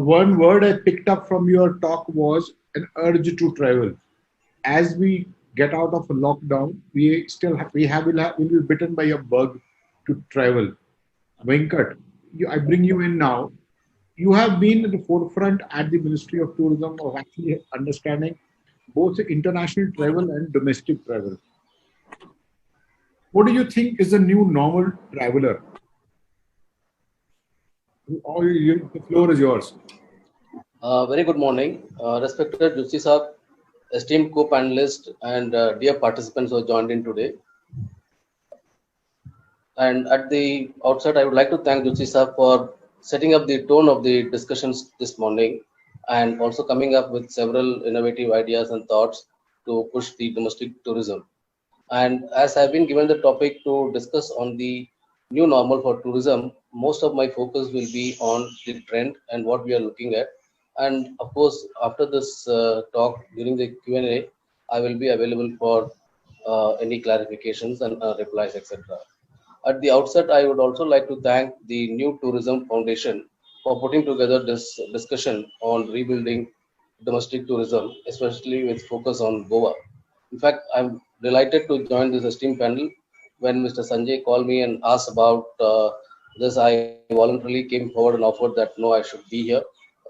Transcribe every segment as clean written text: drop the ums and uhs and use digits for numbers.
one word I picked up from your talk was an urge to travel. As we get out of a lockdown, we still have, will be bitten by a bug to travel. Venkat, I bring you in now. You have been at the forefront at the Ministry of Tourism of actually understanding both international travel and domestic travel. What do you think is the new normal traveler? The floor is yours. Very good morning. Respected Justi Saab, esteemed co-panelists and dear participants who have joined in today. And at the outset, I would like to thank Justi Saab for setting up the tone of the discussions this morning and also coming up with several innovative ideas and thoughts to push the domestic tourism. And as I've been given the topic to discuss on the new normal for tourism, most of my focus will be on the trend and what we are looking at. And of course, after this talk during the Q&A, I will be available for any clarifications and replies, etc. At the outset, I would also like to thank the New Tourism Foundation for putting together this discussion on rebuilding domestic tourism, especially with focus on Goa. In fact, I'm delighted to join this esteemed panel. When Mr. Sanjay called me and asked about this, I voluntarily came forward and offered that no, I should be here,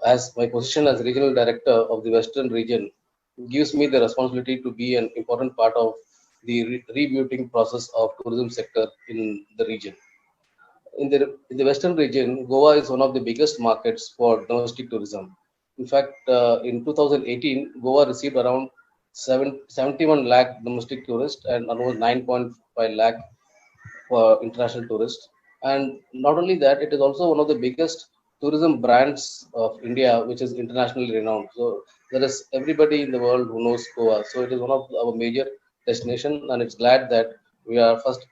as my position as regional director of the Western region gives me the responsibility to be an important part of the rebooting process of tourism sector in the region. In the Western region, Goa is one of the biggest markets for domestic tourism. In fact, in 2018, Goa received around 71 lakh domestic tourists and almost 9.5 lakh for international tourists. And not only that, it is also one of the biggest tourism brands of India, which is internationally renowned. So there is everybody in the world who knows Goa. So it is one of our major destination, and it's glad that we are first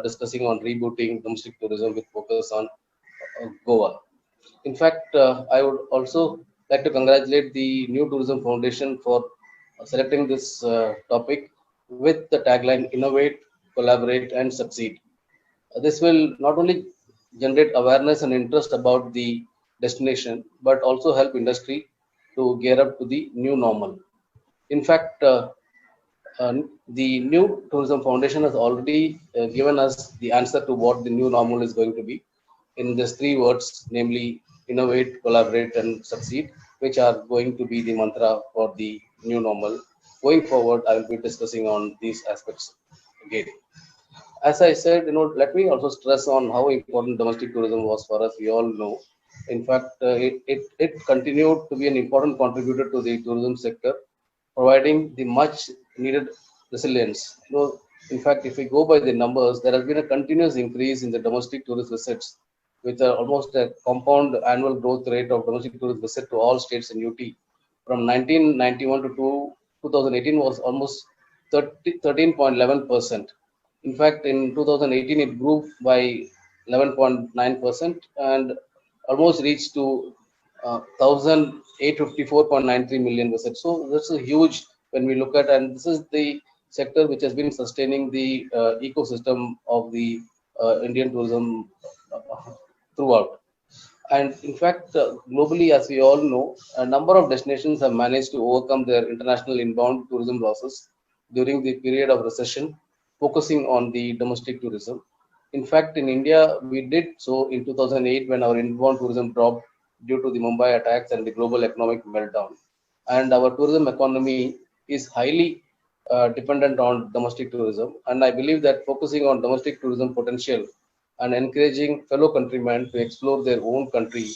discussing on rebooting domestic tourism with focus on Goa. In fact, I would also like to congratulate the New Tourism Foundation for selecting this topic with the tagline Innovate, Collaborate, and Succeed. This will not only generate awareness and interest about the destination, but also help industry to gear up to the new normal. In fact, the New Tourism Foundation has already given us the answer to what the new normal is going to be in these three words, namely innovate, collaborate, and succeed, which are going to be the mantra for the new normal. Going forward, I will be discussing on these aspects again. As I said, let me also stress on how important domestic tourism was for us. We all know. In fact, it continued to be an important contributor to the tourism sector, providing the much needed resilience. In fact, if we go by the numbers, there has been a continuous increase in the domestic tourist visits with almost a compound annual growth rate of domestic tourist visit to all states in UT from 1991 to 2018 was almost 13.11%. In fact, in 2018, it grew by 11.9% and almost reached to 1,854.93 million visits. So that's a huge when we look at, and this is the sector which has been sustaining the ecosystem of the Indian tourism throughout. And in fact, globally, as we all know, a number of destinations have managed to overcome their international inbound tourism losses during the period of recession, focusing on the domestic tourism. In fact, in India, we did so in 2008 when our inbound tourism dropped due to the Mumbai attacks and the global economic meltdown. And our tourism economy is highly dependent on domestic tourism. And I believe that focusing on domestic tourism potential and encouraging fellow countrymen to explore their own country,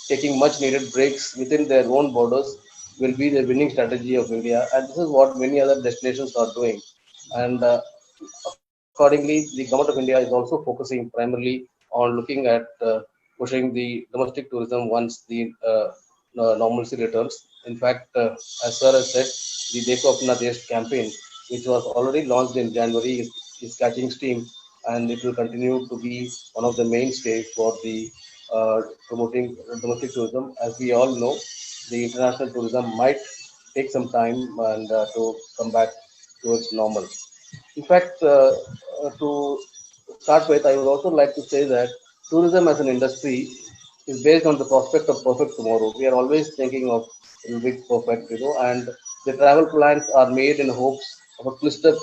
taking much needed breaks within their own borders will be the winning strategy of India. And this is what many other destinations are doing. And accordingly, the government of India is also focusing primarily on looking at pushing the domestic tourism once the normalcy returns. In fact, as Sir has said, the Dekho Apna Desh campaign, which was already launched in January, is catching steam, and it will continue to be one of the mainstays for the promoting domestic tourism. As we all know, the international tourism might take some time and to come back towards normal. In fact, to start with, I would also like to say that tourism as an industry is based on the prospect of perfect tomorrow. We are always thinking of will be perfect, and the travel plans are made in hopes of a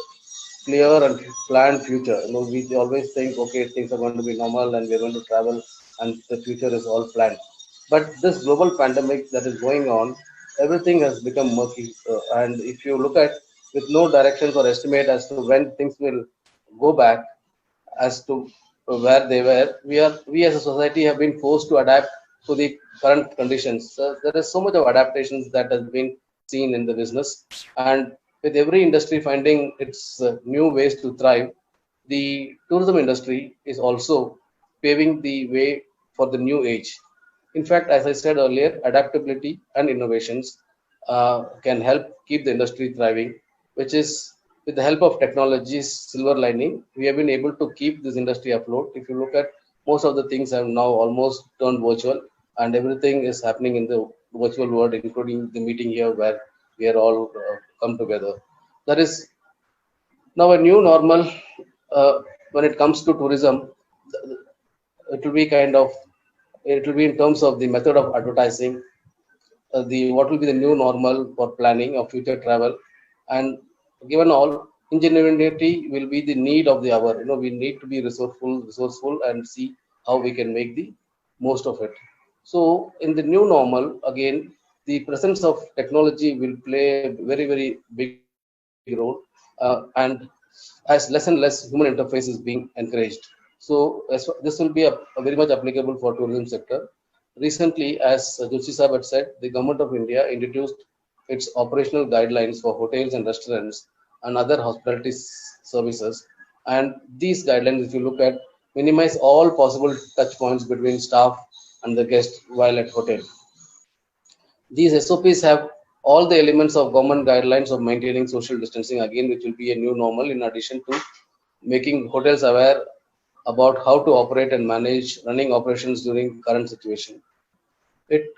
clear and planned future. We always think, okay, things are going to be normal and we're going to travel and the future is all planned. But this global pandemic that is going on, everything has become murky. And if you look at with no directions or estimate as to when things will go back as to where they were, we as a society have been forced to adapt to the current conditions. There is so much of adaptations that has been seen in the business, and with every industry finding its new ways to thrive, the tourism industry is also paving the way for the new age. In fact, as I said earlier, adaptability and innovations can help keep the industry thriving, which is with the help of technology's silver lining, we have been able to keep this industry afloat. If you look at most of the things have now almost turned virtual, and everything is happening in the virtual world, including the meeting here where we are all come together. That is now a new normal when it comes to tourism. It will be kind of it will be in terms of the method of advertising, the what will be the new normal for planning of future travel, and given all, ingenuity will be the need of the hour. We need to be resourceful and see how we can make the most of it. So in the new normal, again, the presence of technology will play a very big role, and as less and less human interface is being encouraged. So this will be a very much applicable for tourism sector. Recently, as Joshi Sahab had said, the government of India introduced its operational guidelines for hotels and restaurants and other hospitality services. And these guidelines, if you look at, minimize all possible touch points between staff and the guest while at hotel. These SOPs have all the elements of government guidelines of maintaining social distancing, again, which will be a new normal, in addition to making hotels aware about how to operate and manage running operations during current situation. It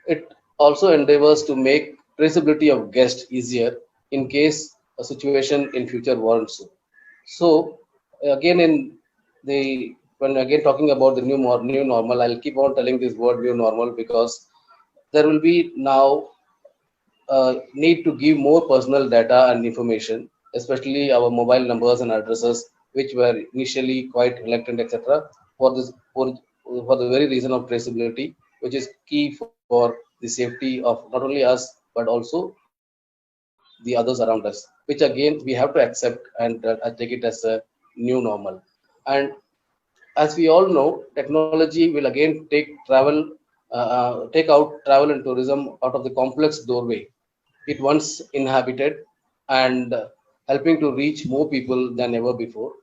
it also endeavors to make traceability of guests easier in case a situation in future warrants so. So again, in the when again talking about the new normal, I'll keep on telling this word new normal because there will be now need to give more personal data and information, especially our mobile numbers and addresses, which were initially quite reluctant, etc. For this, for the very reason of traceability, which is key for the safety of not only us but also the others around us. Which again we have to accept and take it as a new normal. And as we all know, technology will again take out travel and tourism out of the complex doorway it once inhabited, and helping to reach more people than ever before.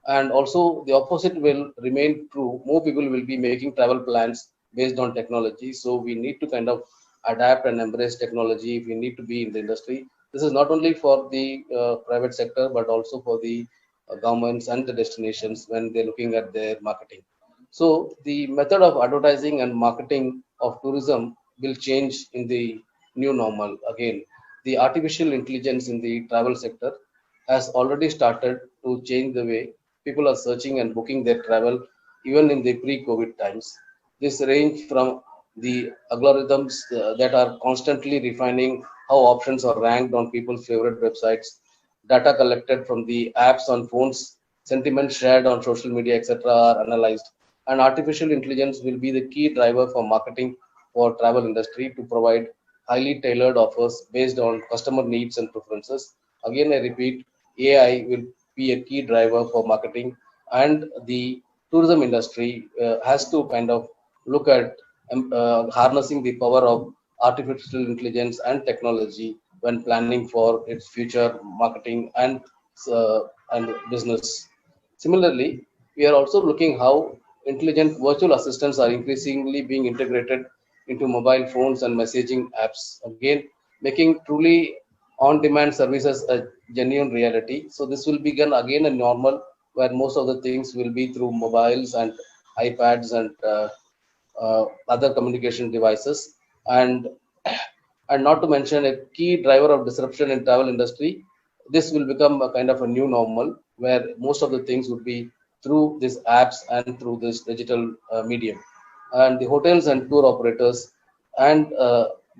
And also, the opposite will remain true. More people will be making travel plans based on technology. So, we need to kind of adapt and embrace technology if we need to be in the industry. This is not only for the private sector, but also for the governments and the destinations when they're looking at their marketing. So, the method of advertising and marketing of tourism will change in the new normal. Again, the artificial intelligence in the travel sector has already started to change the way people are searching and booking their travel even in the pre-COVID times. This range from the algorithms that are constantly refining how options are ranked on people's favorite websites, data collected from the apps on phones, sentiments shared on social media, etc., are analyzed. And artificial intelligence will be the key driver for marketing for travel industry to provide highly tailored offers based on customer needs and preferences. Again, I repeat, AI will be a key driver for marketing, and the tourism industry has to kind of look at harnessing the power of artificial intelligence and technology when planning for its future marketing and business. Similarly, we are also looking how intelligent virtual assistants are increasingly being integrated into mobile phones and messaging apps. Again, making truly on-demand services a genuine reality. So this will begin again a normal where most of the things will be through mobiles and iPads and other communication devices, and and not to mention a key driver of disruption in travel industry. This will become a kind of a new normal where most of the things would be through these apps and through this digital medium. and the hotels and tour operators and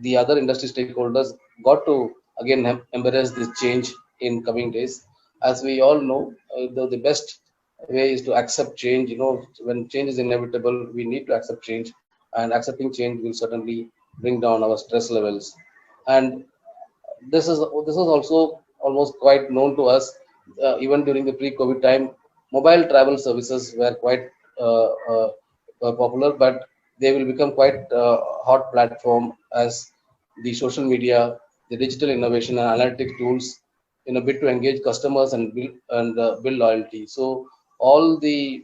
the other industry stakeholders got to again embrace this change in coming days. As we all know, the best way is to accept change. When change is inevitable, we need to accept change, and accepting change will certainly bring down our stress levels. And this is also almost quite known to us. Even during the pre-COVID time, mobile travel services were quite popular, but they will become quite hot platform as the social media, the digital innovation and analytic tools in a bid to engage customers and build loyalty. So all the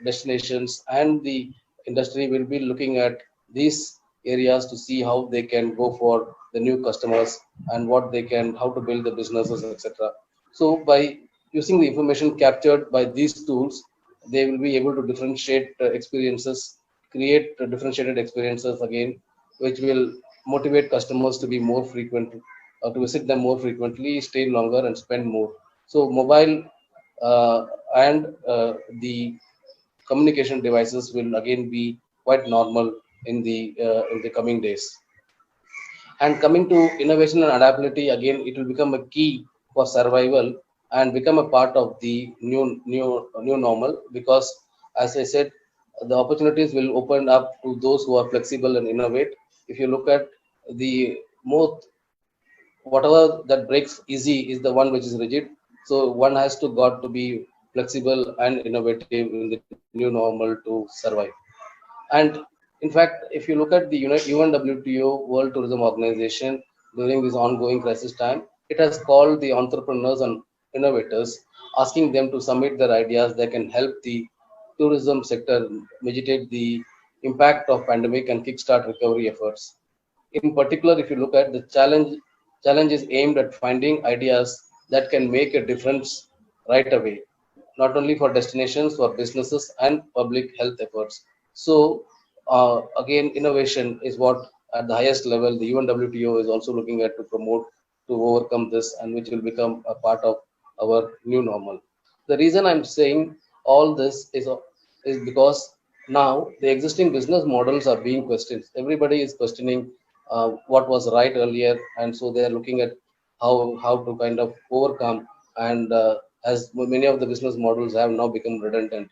destinations and the industry will be looking at these areas to see how they can go for the new customers and how to build the businesses, etc. So by using the information captured by these tools, they will be able to differentiate experiences, create differentiated experiences again, which will motivate customers to be more frequent, to visit them more frequently, stay longer, and spend more. So mobile and the communication devices will again be quite normal in the coming days. And coming to innovation and adaptability, again, it will become a key for survival and become a part of the new normal. Because, as I said, the opportunities will open up to those who are flexible and innovate. If you look at the most, whatever that breaks easy is the one which is rigid. So one has to got to be flexible and innovative in the new normal to survive. And in fact, if you look at the UNWTO, World Tourism Organization, during this ongoing crisis time, it has called the entrepreneurs and innovators, asking them to submit their ideas that can help the tourism sector mitigate the impact of pandemic and kickstart recovery efforts. In particular, if you look at the challenge is aimed at finding ideas that can make a difference right away, not only for destinations, for businesses and public health efforts. So again, innovation is what at the highest level the UNWTO is also looking at to promote to overcome this, and which will become a part of our new normal. The reason I'm saying all this is because now the existing business models are being questioned. Everybody is questioning what was right earlier, and so they are looking at how to kind of overcome. And as many of the business models have now become redundant,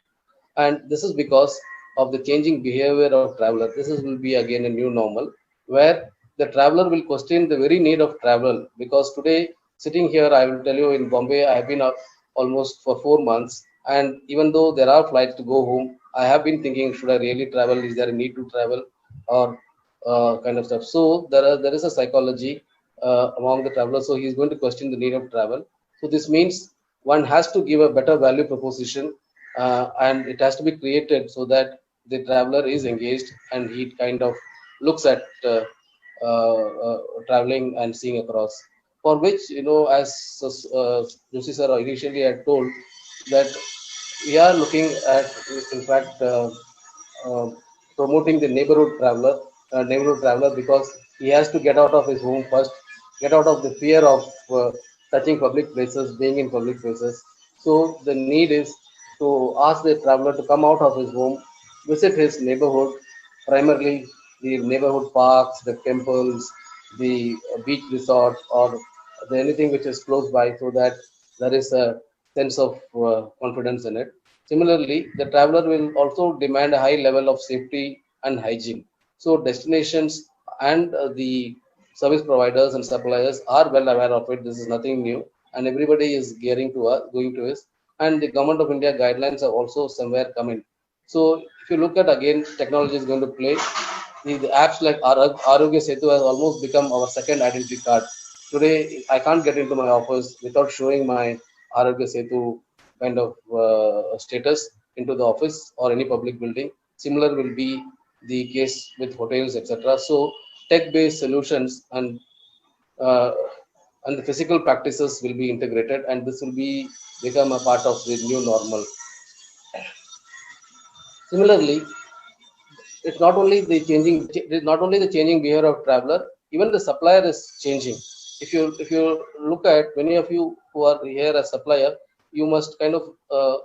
and this is because of the changing behavior of traveler. Will be again a new normal where the traveler will question the very need of travel. Because today, sitting here, I will tell you, in Bombay I have been almost for 4 months, and even though there are flights to go home, I have been thinking, should I really travel? Is there a need to travel? Or kind of stuff. So there is a psychology among the travelers, so he is going to question the need of travel. So this means one has to give a better value proposition, and it has to be created so that the traveler is engaged and he kind of looks at traveling and seeing across. For which, as Joshi sir initially had told, that we are looking at, in fact, uh, promoting the neighborhood traveler, because he has to get out of his home first, get out of the fear of touching public places, being in public places. So the need is to ask the traveler to come out of his home, visit his neighborhood, primarily the neighborhood parks, the temples, the beach resorts, or anything which is close by, so that there is a sense of confidence in it. Similarly, the traveler will also demand a high level of safety and hygiene. So destinations and the service providers and suppliers are well aware of it. This is nothing new, and everybody is going to us. And the Government of India guidelines are also somewhere coming. So if you look at, again, technology is going to play. The apps like Arogya Setu has almost become our second identity card. Today, I can't get into my office without showing my Arogya Setu kind of status into the office or any public building. Similar will be the case with hotels, etc. So tech-based solutions uh, and the physical practices will be integrated, and this will be become a part of the new normal. Similarly, it's not only the changing behavior of traveler, even the supplier is changing. If you look at, many of you who are here as supplier, you must kind of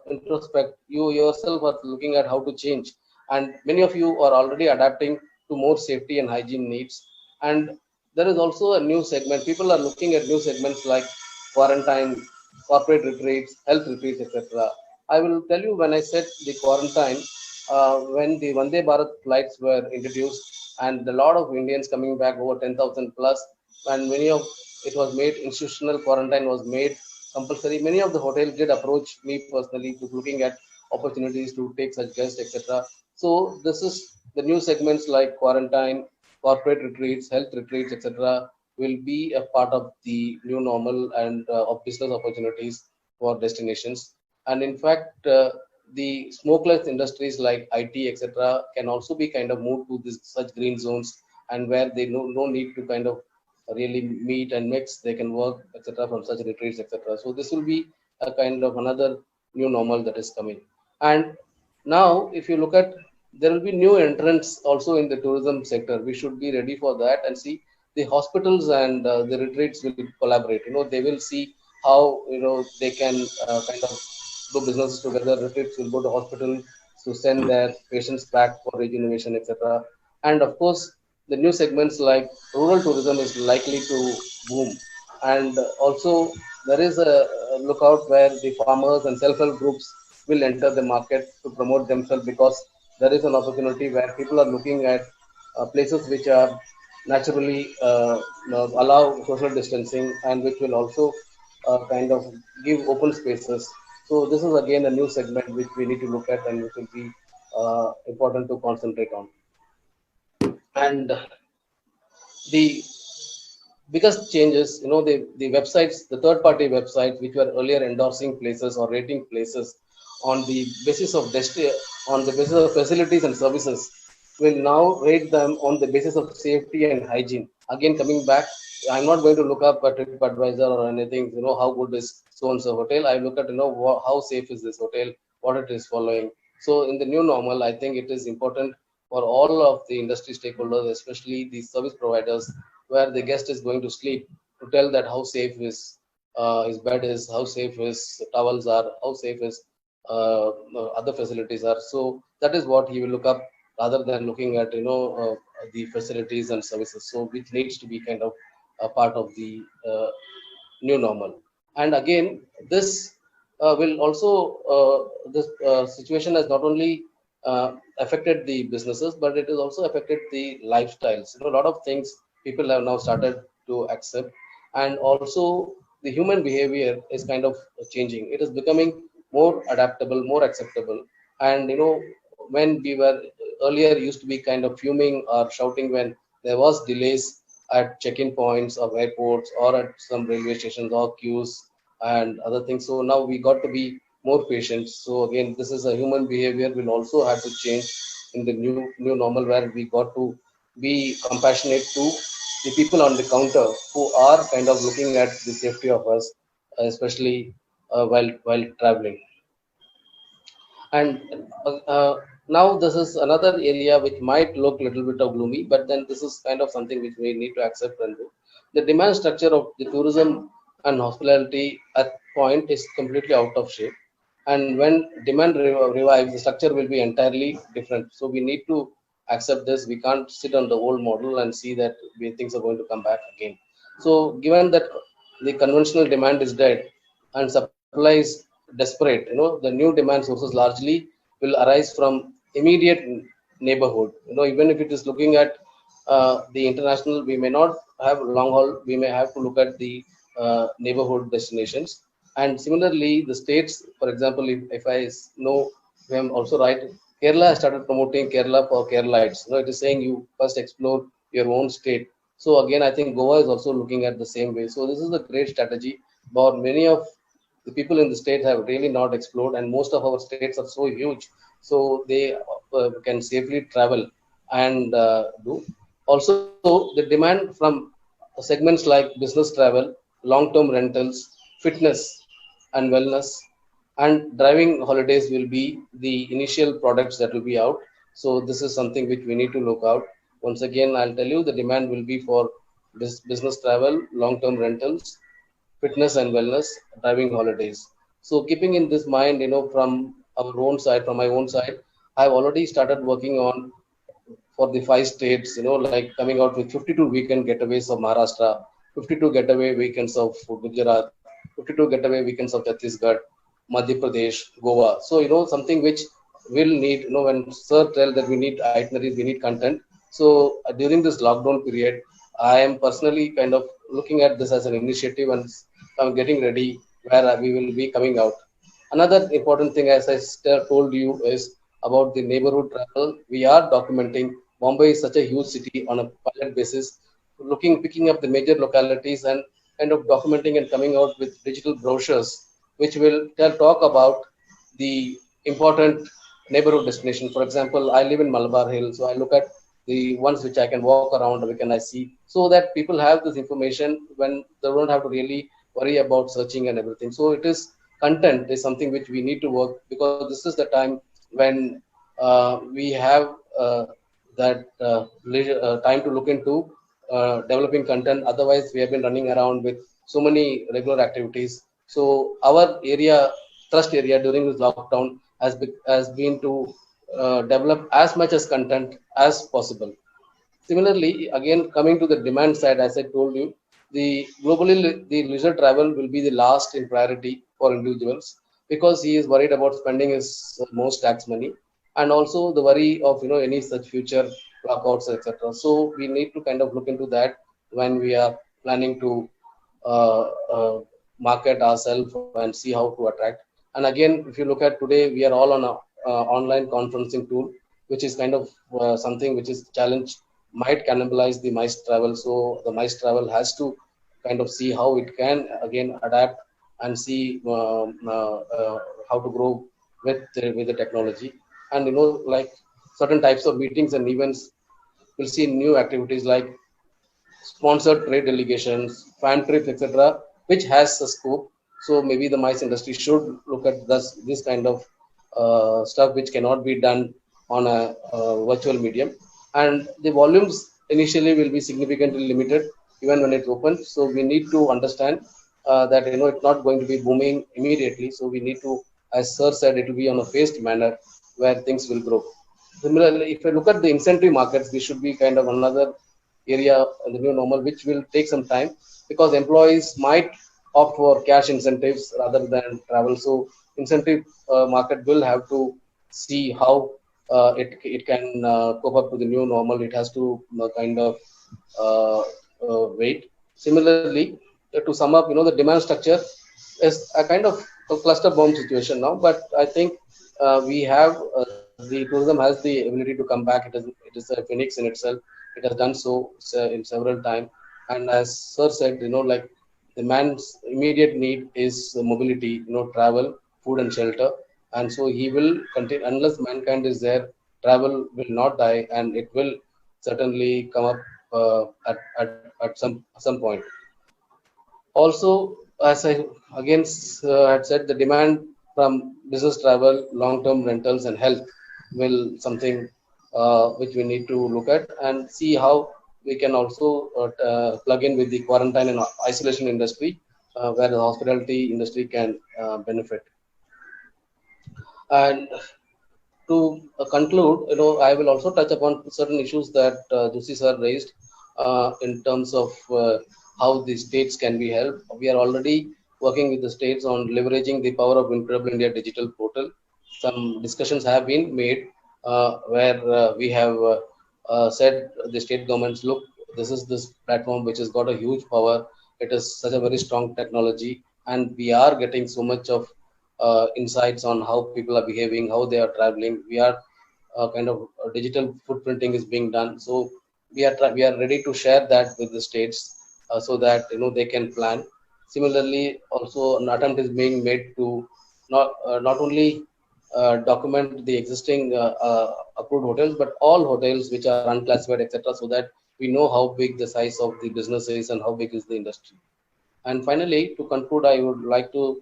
introspect. You yourself are looking at how to change. and many of you are already adapting to more safety and hygiene needs. And there is also a new segment. People are looking at new segments like quarantine, corporate retreats, health retreats, etc. I will tell you, when I said the quarantine, when the Vande Bharat flights were introduced, and a lot of Indians coming back, over 10,000 plus, and many of it was made institutional quarantine was made compulsory. Many of the hotels did approach me personally to looking at opportunities to take such guests, etc. So this is the new segments like quarantine, corporate retreats, health retreats, etc. will be a part of the new normal and of business opportunities for destinations. And in fact, the smokeless industries like IT, etc., can also be kind of moved to this such green zones, and where they no need to kind of really meet and mix, they can work, etc., from such retreats, etc. So this will be a kind of another new normal that is coming. And now, if you look at, there will be new entrants also in the tourism sector. We should be ready for that and see the hospitals and the retreats will collaborate. They will see how they can kind of do businesses together. Retreats will go to hospitals to send their patients back for regeneration, etc. And of course, the new segments like rural tourism is likely to boom. And also, there is a lookout where the farmers and self-help groups will enter the market to promote themselves, because there is an opportunity where people are looking at places which are naturally allow social distancing, and which will also kind of give open spaces. So this is again a new segment which we need to look at, and which will be important to concentrate on. And the biggest changes, the websites, the third party websites which were earlier endorsing places or rating places on the basis of on the basis of facilities and services, will now rate them on the basis of safety and hygiene. Again, coming back, I'm not going to look up a TripAdvisor or anything, how good is so and so hotel. I look at, how safe is this hotel, what it is following. So in the new normal, I think it is important for all of the industry stakeholders, especially the service providers, where the guest is going to sleep, to tell that how safe his bed is, how safe his towels are, how safe his other facilities are. So that is what he will look up, rather than looking at the facilities and services. So which needs to be kind of a part of the new normal. And again, this will also this situation has not only affected the businesses, but it has also affected the lifestyles. A lot of things people have now started to accept, and also the human behavior is kind of changing. It is becoming more adaptable, more acceptable. And when we were earlier used to be kind of fuming or shouting when there was delays at check-in points of airports or at some railway stations or queues and other things. So now we got to be more patient. So again, this is a human behavior will also have to change in the new normal, where we got to be compassionate to the people on the counter who are kind of looking at the safety of us, especially while traveling. And now this is another area which might look a little bit of gloomy, but then this is kind of something which we need to accept and do. The demand structure of the tourism and hospitality at point is completely out of shape. And when demand revives, the structure will be entirely different. So we need to accept this. We can't sit on the old model and see that things are going to come back again. So given that the conventional demand is dead and supply is desperate, the new demand sources largely will arise from immediate neighborhood. Even if it is looking at the international, we may not have long haul. We may have to look at the neighborhood destinations. And similarly, the states, for example, if I know, if I'm also right, Kerala has started promoting Kerala for Keralites. It is saying you first explore your own state. So again, I think Goa is also looking at the same way. So this is a great strategy. But many of the people in the state have really not explored, and most of our states are so huge, so they can safely travel and do. Also, the demand from segments like business travel, long-term rentals, fitness and wellness, and driving holidays will be the initial products that will be out. So this is something which we need to look out. Once again, I'll tell you, the demand will be for business travel, long-term rentals, fitness and wellness, driving holidays. So keeping in this mind, from our own side, from my own side, I've already started working on for the 5 states, like coming out with 52 weekend getaways of Maharashtra, 52 getaway weekends of Gujarat, 52 getaway weekends of Chhattisgarh, Madhya Pradesh, Goa. So, something which will need, when Sir tell that we need itineraries, we need content. So, during this lockdown period, I am personally kind of looking at this as an initiative and I'm getting ready where we will be coming out. Another important thing, as I told you, is about the neighborhood travel. We are documenting. Bombay is such a huge city on a pilot basis, picking up the major localities and kind of documenting and coming out with digital brochures, which will talk about the important neighborhood destination. For example, I live in Malabar Hill, so I look at the ones which I can walk around, which can I see, so that people have this information when they don't have to really worry about searching and everything. So it is content is something which we need to work, because this is the time when we have that time to look into developing content. Otherwise, we have been running around with so many regular activities. So our trust area during this lockdown has been to develop as much as content as possible. Similarly, again coming to the demand side, as I told you, the leisure travel will be the last in priority for individuals, because he is worried about spending his most tax money, and also the worry of any such future blackouts, etc. So we need to kind of look into that when we are planning to uh, uh, market ourselves and see how to attract. And again, if you look at today, we are all on a online conferencing tool, which is kind of something which is challenge might cannibalize the mice travel. So the mice travel has to kind of see how it can again adapt and see how to grow with the technology. And like certain types of meetings and events, we'll see new activities like sponsored trade delegations, fan trips, etc., which has a scope. So maybe the mice industry should look at this kind of stuff which cannot be done on a virtual medium. And the volumes initially will be significantly limited even when it's open. So we need to understand that it's not going to be booming immediately. So we need to, as Sir said, it will be on a phased manner where things will grow. Similarly, if I look at the incentive markets, this should be kind of another area in the new normal, which will take some time, because employees might opt for cash incentives rather than travel. So incentive market will have to see how it can cope up to the new normal. It has to kind of wait. Similarly, to sum up, the demand structure is a kind of a cluster bomb situation now, but I think we have the tourism has the ability to come back. It is a phoenix in itself. It has done so in several times. And as Sir said, like the man's immediate need is mobility, travel, food, and shelter. And so he will continue unless mankind is there. Travel will not die, and it will certainly come up at some point. Also, as I again had said, the demand from business travel, long-term rentals, and health will something which we need to look at and see how we can also plug in with the quarantine and isolation industry, where the hospitality industry can benefit. And to conclude, I will also touch upon certain issues that Joshi sir raised in terms of how the states can be helped. We are already working with the states on leveraging the power of Incredible India digital portal. Some discussions have been made where we have said the state governments, look, this platform which has got a huge power. It is such a very strong technology, and we are getting so much of insights on how people are behaving, how they are traveling. We are kind of digital footprinting is being done. So we are ready to share that with the states so that they can plan. Similarly, also an attempt is being made to not only document the existing approved hotels, but all hotels which are unclassified, etc., so that we know how big the size of the business is and how big is the industry. And finally, to conclude, I would like to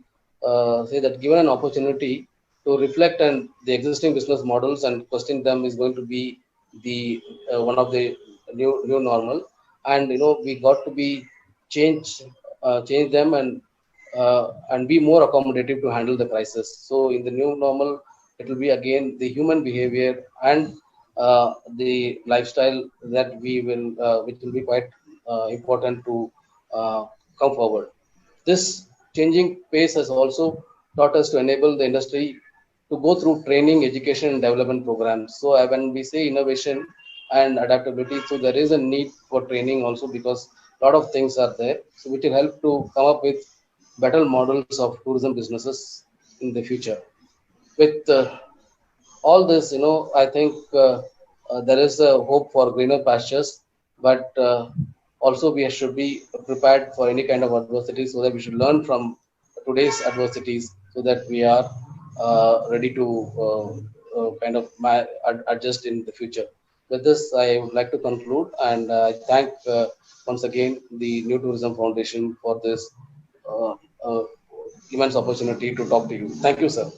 say that given an opportunity to reflect on the existing business models and question them is going to be the one of the new normal. And we got to be change them and be more accommodative to handle the crisis. So in the new normal, it will be again the human behavior and the lifestyle that which will be quite important to come forward. This changing pace has also taught us to enable the industry to go through training, education, and development programs. So when we say innovation and adaptability, so there is a need for training also, because a lot of things are there. So which will help to come up with better models of tourism businesses in the future. With all this, I think there is a hope for greener pastures, but also we should be prepared for any kind of adversity, so that we should learn from today's adversities, so that we are ready to kind of adjust in the future. With this, I would like to conclude, and I thank once again the New Tourism Foundation for this uh, uh, immense opportunity to talk to you. Thank you, sir.